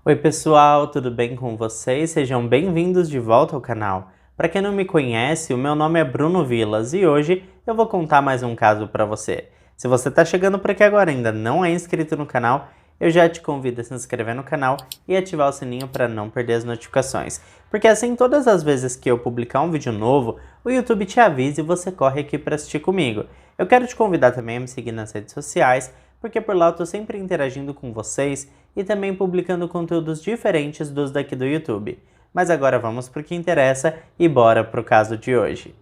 Oi pessoal, tudo bem com vocês? Sejam bem-vindos de volta ao canal. Para quem não me conhece, o meu nome é Bruno Vilas e hoje eu vou contar mais um caso para você. Se você está chegando por aqui agora e ainda não é inscrito no canal, eu já te convido a se inscrever no canal e ativar o sininho para não perder as notificações. Porque assim, todas as vezes que eu publicar um vídeo novo, o YouTube te avisa e você corre aqui para assistir comigo. Eu quero te convidar também a me seguir nas redes sociais, porque por lá eu tô sempre interagindo com vocês e também publicando conteúdos diferentes dos daqui do YouTube. Mas agora vamos pro que interessa e bora pro caso de hoje.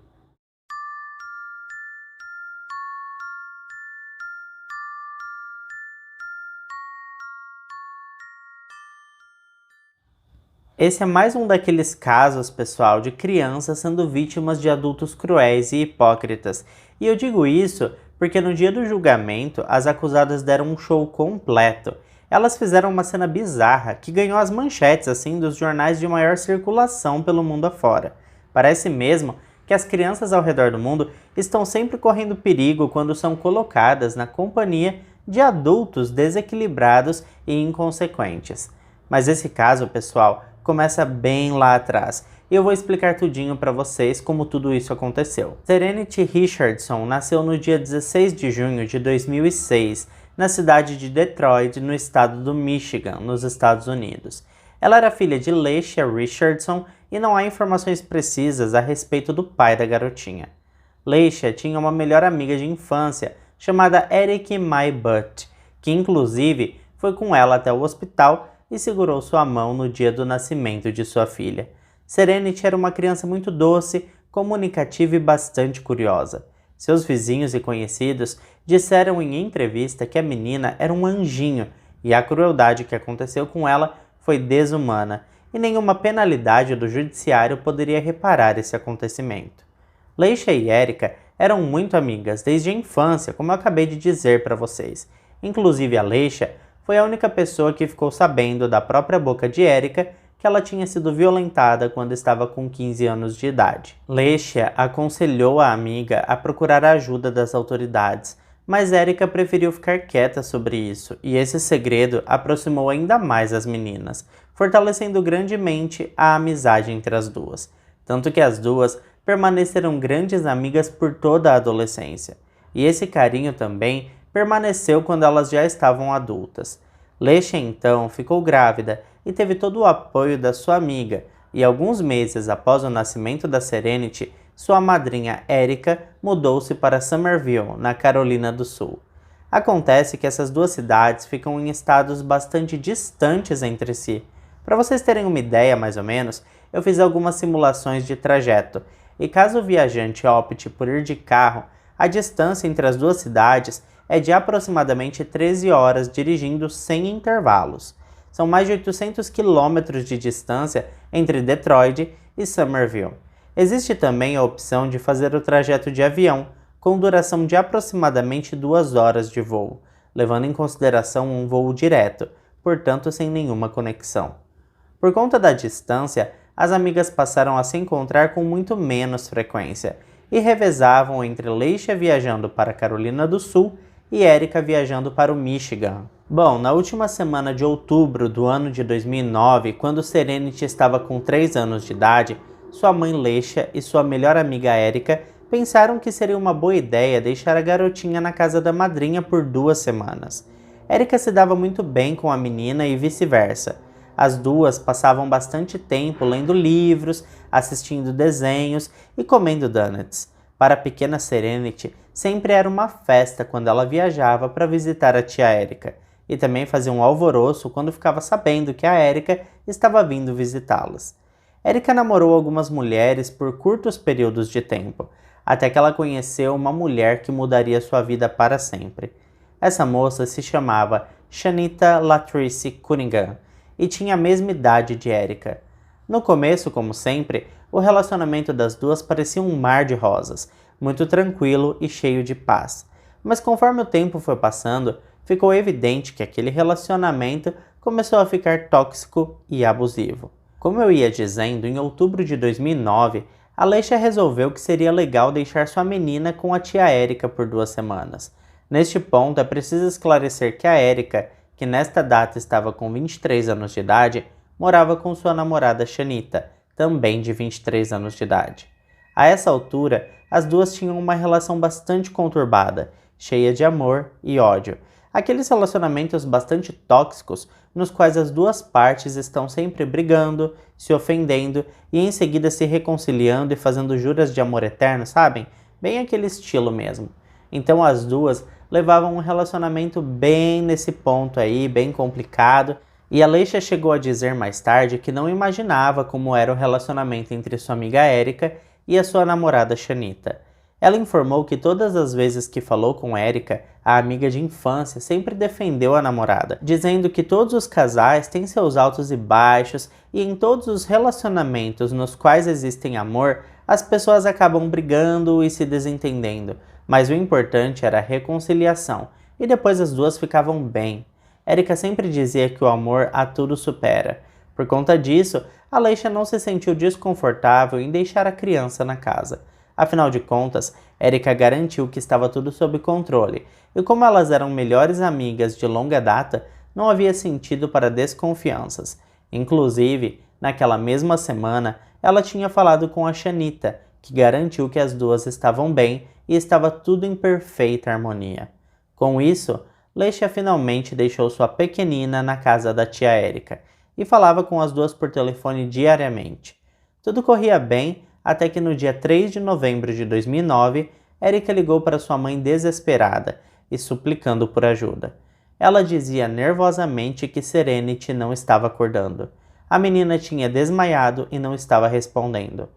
Esse é mais um daqueles casos, pessoal, de crianças sendo vítimas de adultos cruéis e hipócritas. E eu digo isso porque no dia do julgamento, as acusadas deram um show completo. Elas fizeram uma cena bizarra que ganhou as manchetes assim dos jornais de maior circulação pelo mundo afora. Parece mesmo que as crianças ao redor do mundo estão sempre correndo perigo quando são colocadas na companhia de adultos desequilibrados e inconsequentes. Mas esse caso, pessoal, começa bem lá atrás. E eu vou explicar tudinho para vocês como tudo isso aconteceu. Serenity Richardson nasceu no dia 16 de junho de 2006, na cidade de Detroit, no estado do Michigan, nos Estados Unidos. Ela era filha de Leisha Richardson e não há informações precisas a respeito do pai da garotinha. Leisha tinha uma melhor amiga de infância, chamada Eric Mai Butt, que inclusive foi com ela até o hospital e segurou sua mão no dia do nascimento de sua filha. Serenity era uma criança muito doce, comunicativa e bastante curiosa. Seus vizinhos e conhecidos disseram em entrevista que a menina era um anjinho e a crueldade que aconteceu com ela foi desumana, e nenhuma penalidade do judiciário poderia reparar esse acontecimento. Leisha e Erica eram muito amigas desde a infância, como eu acabei de dizer para vocês. Inclusive a Leisha foi a única pessoa que ficou sabendo da própria boca de Erica que ela tinha sido violentada quando estava com 15 anos de idade. Leisha aconselhou a amiga a procurar a ajuda das autoridades, mas Erica preferiu ficar quieta sobre isso, e esse segredo aproximou ainda mais as meninas, fortalecendo grandemente a amizade entre as duas. Tanto que as duas permaneceram grandes amigas por toda a adolescência. E esse carinho também permaneceu quando elas já estavam adultas. Leisha então ficou grávida e teve todo o apoio da sua amiga, e alguns meses após o nascimento da Serenity, sua madrinha Erica mudou-se para Summerville, na Carolina do Sul. Acontece que essas duas cidades ficam em estados bastante distantes entre si. Para vocês terem uma ideia mais ou menos, eu fiz algumas simulações de trajeto, e caso o viajante opte por ir de carro, a distância entre as duas cidades é de aproximadamente 13 horas dirigindo sem intervalos. São mais de 800 quilômetros de distância entre Detroit e Summerville. Existe também a opção de fazer o trajeto de avião, com duração de aproximadamente 2 horas de voo, levando em consideração um voo direto, portanto sem nenhuma conexão. Por conta da distância, as amigas passaram a se encontrar com muito menos frequência e revezavam entre Leisha viajando para Carolina do Sul e Erica viajando para o Michigan. Bom, na última semana de outubro do ano de 2009, quando Serenity estava com 3 anos de idade, sua mãe Leisha e sua melhor amiga Erica pensaram que seria uma boa ideia deixar a garotinha na casa da madrinha por 2 semanas. Erica se dava muito bem com a menina e vice-versa. As duas passavam bastante tempo lendo livros, assistindo desenhos e comendo donuts. Para a pequena Serenity, sempre era uma festa quando ela viajava para visitar a tia Erica, e também fazia um alvoroço quando ficava sabendo que a Erica estava vindo visitá-las. Erica namorou algumas mulheres por curtos períodos de tempo, até que ela conheceu uma mulher que mudaria sua vida para sempre. Essa moça se chamava Shanita Latrice Cunningham e tinha a mesma idade de Erica. No começo, como sempre, o relacionamento das duas parecia um mar de rosas, muito tranquilo e cheio de paz. Mas conforme o tempo foi passando, ficou evidente que aquele relacionamento começou a ficar tóxico e abusivo. Como eu ia dizendo, em outubro de 2009, a Leisha resolveu que seria legal deixar sua menina com a tia Erica por 2 semanas. Neste ponto, é preciso esclarecer que a Erica que nesta data estava com 23 anos de idade, morava com sua namorada Shanita, também de 23 anos de idade. A essa altura, as duas tinham uma relação bastante conturbada, cheia de amor e ódio. Aqueles relacionamentos bastante tóxicos, nos quais as duas partes estão sempre brigando, se ofendendo e em seguida se reconciliando e fazendo juras de amor eterno, sabem? Bem aquele estilo mesmo. Então as duas levavam um relacionamento bem nesse ponto aí, bem complicado, e a Leisha chegou a dizer mais tarde que não imaginava como era o relacionamento entre sua amiga Erika e a sua namorada Shanita. Ela informou que todas as vezes que falou com Erika, a amiga de infância sempre defendeu a namorada, dizendo que todos os casais têm seus altos e baixos e em todos os relacionamentos nos quais existem amor, as pessoas acabam brigando e se desentendendo, mas o importante era a reconciliação e depois as duas ficavam bem. Erika sempre dizia que o amor a tudo supera. Por conta disso, a Leisha não se sentiu desconfortável em deixar a criança na casa. Afinal de contas, Erika garantiu que estava tudo sob controle, e como elas eram melhores amigas de longa data, não havia sentido para desconfianças. Inclusive, naquela mesma semana, ela tinha falado com a Shanita, que garantiu que as duas estavam bem e estava tudo em perfeita harmonia. Com isso, Leisha finalmente deixou sua pequenina na casa da tia Erika e falava com as duas por telefone diariamente. Tudo corria bem até que no dia 3 de novembro de 2009, Erika ligou para sua mãe desesperada e suplicando por ajuda. Ela dizia nervosamente que Serenity não estava acordando. A menina tinha desmaiado e não estava respondendo.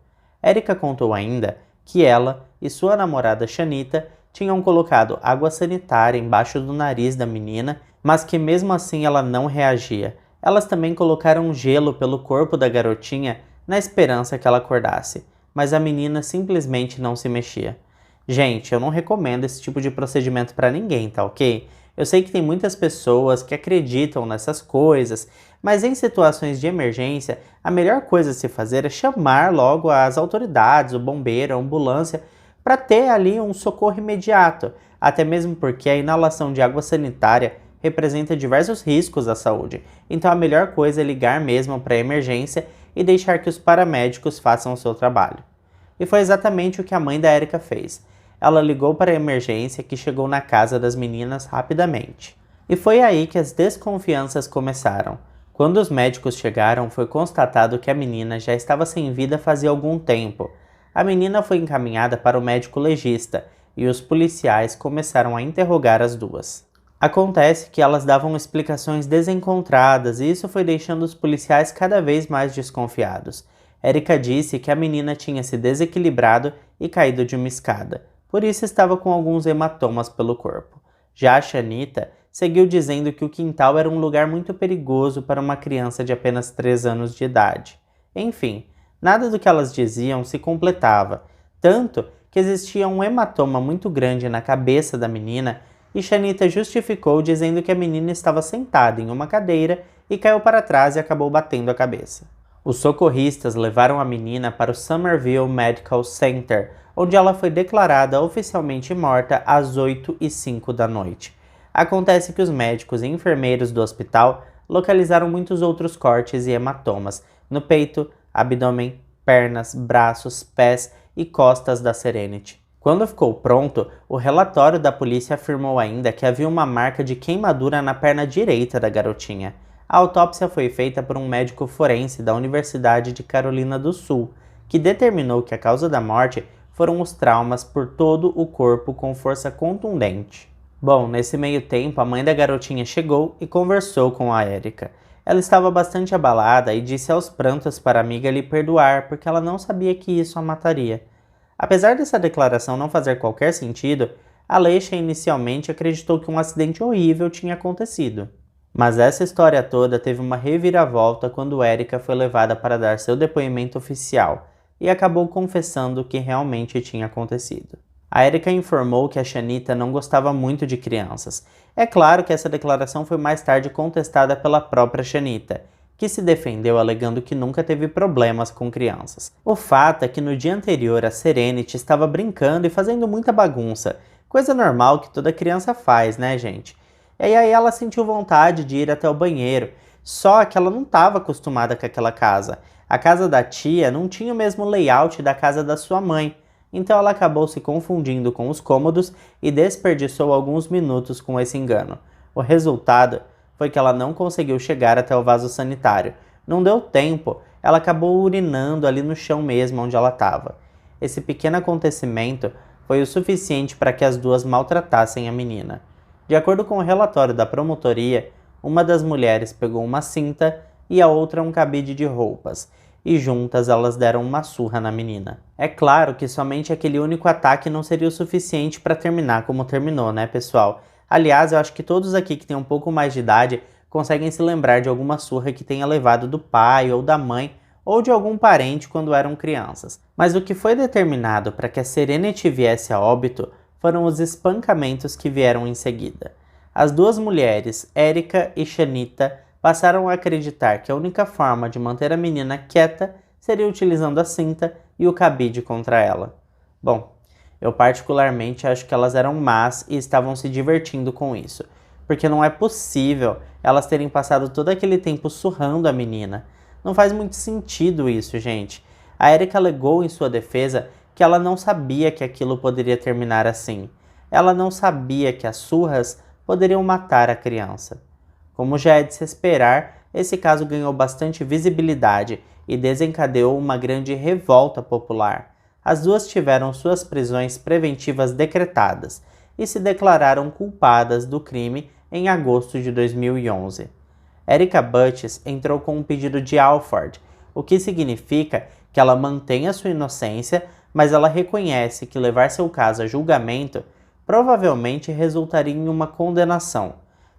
Erika contou ainda que ela e sua namorada Shanita tinham colocado água sanitária embaixo do nariz da menina, mas que mesmo assim ela não reagia. Elas também colocaram gelo pelo corpo da garotinha na esperança que ela acordasse, mas a menina simplesmente não se mexia. Gente, eu não recomendo esse tipo de procedimento para ninguém, tá ok? Eu sei que tem muitas pessoas que acreditam nessas coisas, mas em situações de emergência, a melhor coisa a se fazer é chamar logo as autoridades, o bombeiro, a ambulância, para ter ali um socorro imediato, até mesmo porque a inalação de água sanitária representa diversos riscos à saúde, então a melhor coisa é ligar mesmo para a emergência e deixar que os paramédicos façam o seu trabalho. E foi exatamente o que a mãe da Erika fez. Ela ligou para a emergência que chegou na casa das meninas rapidamente. E foi aí que as desconfianças começaram. Quando os médicos chegaram, foi constatado que a menina já estava sem vida fazia algum tempo. A menina foi encaminhada para o médico legista e os policiais começaram a interrogar as duas. Acontece que elas davam explicações desencontradas e isso foi deixando os policiais cada vez mais desconfiados. Erika disse que a menina tinha se desequilibrado e caído de uma escada, por isso estava com alguns hematomas pelo corpo. Já a Shanita seguiu dizendo que o quintal era um lugar muito perigoso para uma criança de apenas 3 anos de idade. Enfim, nada do que elas diziam se completava, tanto que existia um hematoma muito grande na cabeça da menina e Shanita justificou dizendo que a menina estava sentada em uma cadeira e caiu para trás e acabou batendo a cabeça. Os socorristas levaram a menina para o Somerville Medical Center, onde ela foi declarada oficialmente morta às 8h05 da noite. Acontece que os médicos e enfermeiros do hospital localizaram muitos outros cortes e hematomas no peito, abdômen, pernas, braços, pés e costas da Serenity. Quando ficou pronto, o relatório da polícia afirmou ainda que havia uma marca de queimadura na perna direita da garotinha. A autópsia foi feita por um médico forense da Universidade de Carolina do Sul, que determinou que a causa da morte foram os traumas por todo o corpo com força contundente. Bom, nesse meio tempo, a mãe da garotinha chegou e conversou com a Erika. Ela estava bastante abalada e disse aos prantos para a amiga lhe perdoar, porque ela não sabia que isso a mataria. Apesar dessa declaração não fazer qualquer sentido, a Leisha inicialmente acreditou que um acidente horrível tinha acontecido. Mas essa história toda teve uma reviravolta quando Erika foi levada para dar seu depoimento oficial e acabou confessando o que realmente tinha acontecido. A Erika informou que a Shanita não gostava muito de crianças. É claro que essa declaração foi mais tarde contestada pela própria Shanita, que se defendeu alegando que nunca teve problemas com crianças. O fato é que no dia anterior a Serenity estava brincando e fazendo muita bagunça, coisa normal que toda criança faz, né, gente? E aí ela sentiu vontade de ir até o banheiro, só que ela não estava acostumada com aquela casa. A casa da tia não tinha o mesmo layout da casa da sua mãe, então ela acabou se confundindo com os cômodos e desperdiçou alguns minutos com esse engano. O resultado foi que ela não conseguiu chegar até o vaso sanitário. Não deu tempo, ela acabou urinando ali no chão mesmo onde ela estava. Esse pequeno acontecimento foi o suficiente para que as duas maltratassem a menina. De acordo com o relatório da promotoria, uma das mulheres pegou uma cinta e a outra um cabide de roupas, e juntas elas deram uma surra na menina. É claro que somente aquele único ataque não seria o suficiente para terminar como terminou, né, pessoal? Aliás, eu acho que todos aqui que têm um pouco mais de idade conseguem se lembrar de alguma surra que tenha levado do pai ou da mãe ou de algum parente quando eram crianças. Mas o que foi determinado para que a Serenity viesse a óbito foram os espancamentos que vieram em seguida. As duas mulheres, Erica e Shanita, passaram a acreditar que a única forma de manter a menina quieta seria utilizando a cinta e o cabide contra ela. Bom, eu particularmente acho que elas eram más e estavam se divertindo com isso, porque não é possível elas terem passado todo aquele tempo surrando a menina. Não faz muito sentido isso, gente. A Erica alegou em sua defesa que ela não sabia que aquilo poderia terminar assim. Ela não sabia que as surras poderiam matar a criança. Como já é de se esperar, esse caso ganhou bastante visibilidade e desencadeou uma grande revolta popular. As duas tiveram suas prisões preventivas decretadas e se declararam culpadas do crime em agosto de 2011. Erica Butts entrou com um pedido de Alford, o que significa que ela mantém a sua inocência, mas ela reconhece que levar seu caso a julgamento provavelmente resultaria em uma condenação.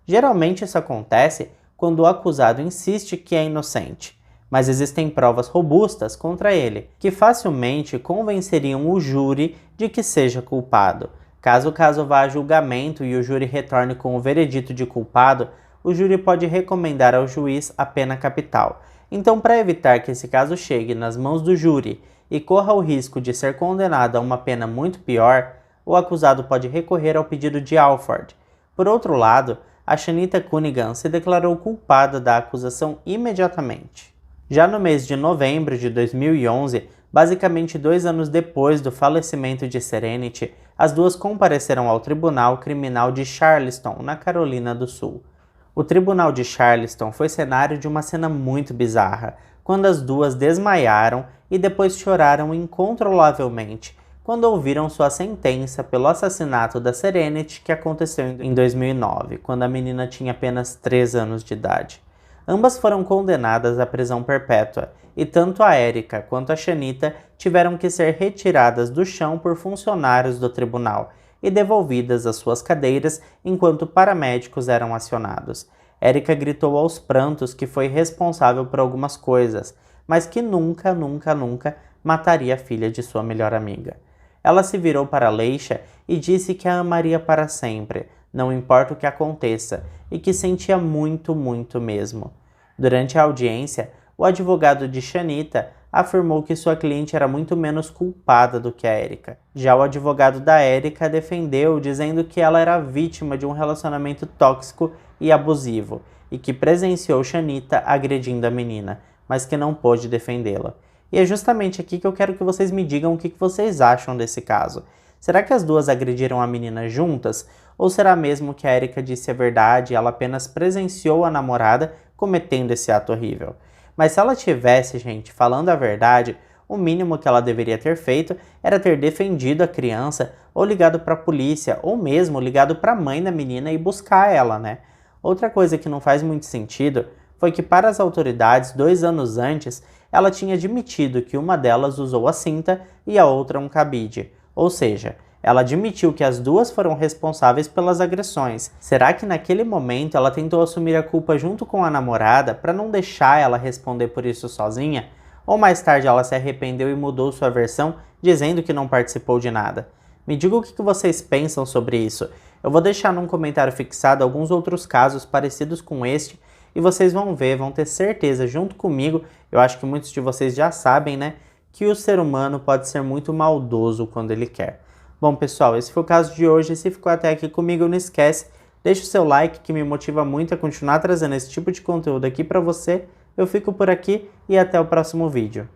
Geralmente isso acontece quando o acusado insiste que é inocente, mas existem provas robustas contra ele, que facilmente convenceriam o júri de que seja culpado. Caso o caso vá a julgamento e o júri retorne com o veredito de culpado, o júri pode recomendar ao juiz a pena capital. Então, para evitar que esse caso chegue nas mãos do júri e corra o risco de ser condenado a uma pena muito pior, o acusado pode recorrer ao pedido de Alford. Por outro lado, a Shanita Cunningham se declarou culpada da acusação imediatamente. Já no mês de novembro de 2011, basicamente 2 anos depois do falecimento de Serenity, as duas compareceram ao Tribunal Criminal de Charleston, na Carolina do Sul. O Tribunal de Charleston foi cenário de uma cena muito bizarra, quando as duas desmaiaram e depois choraram incontrolavelmente quando ouviram sua sentença pelo assassinato da Serenity que aconteceu em 2009, quando a menina tinha apenas 3 anos de idade. Ambas foram condenadas à prisão perpétua, e tanto a Erica quanto a Shanita tiveram que ser retiradas do chão por funcionários do tribunal e devolvidas às suas cadeiras enquanto paramédicos eram acionados. Erica gritou aos prantos que foi responsável por algumas coisas, mas que nunca mataria a filha de sua melhor amiga. Ela se virou para Leisha e disse que a amaria para sempre, não importa o que aconteça, e que sentia muito mesmo. Durante a audiência, o advogado de Shanita afirmou que sua cliente era muito menos culpada do que a Erica. Já o advogado da Erica a defendeu, dizendo que ela era vítima de um relacionamento tóxico e abusivo, e que presenciou Shanita agredindo a menina, mas que não pôde defendê-la. E é justamente aqui que eu quero que vocês me digam o que vocês acham desse caso. Será que as duas agrediram a menina juntas? Ou será mesmo que a Erica disse a verdade e ela apenas presenciou a namorada cometendo esse ato horrível? Mas se ela tivesse, gente, falando a verdade, o mínimo que ela deveria ter feito era ter defendido a criança ou ligado para a polícia, ou mesmo ligado para a mãe da menina e buscar ela, né? Outra coisa que não faz muito sentido foi que para as autoridades, 2 anos antes, ela tinha admitido que uma delas usou a cinta e a outra um cabide. Ou seja, ela admitiu que as duas foram responsáveis pelas agressões. Será que naquele momento ela tentou assumir a culpa junto com a namorada para não deixar ela responder por isso sozinha? Ou mais tarde ela se arrependeu e mudou sua versão, dizendo que não participou de nada? Me diga o que vocês pensam sobre isso. Eu vou deixar num comentário fixado alguns outros casos parecidos com este, e vocês vão ver, vão ter certeza junto comigo, eu acho que muitos de vocês já sabem, né, que o ser humano pode ser muito maldoso quando ele quer. Bom, pessoal, esse foi o caso de hoje. Se ficou até aqui comigo, não esquece, Deixe o seu like que me motiva muito a continuar trazendo esse tipo de conteúdo aqui para você. Eu fico por aqui e até o próximo vídeo.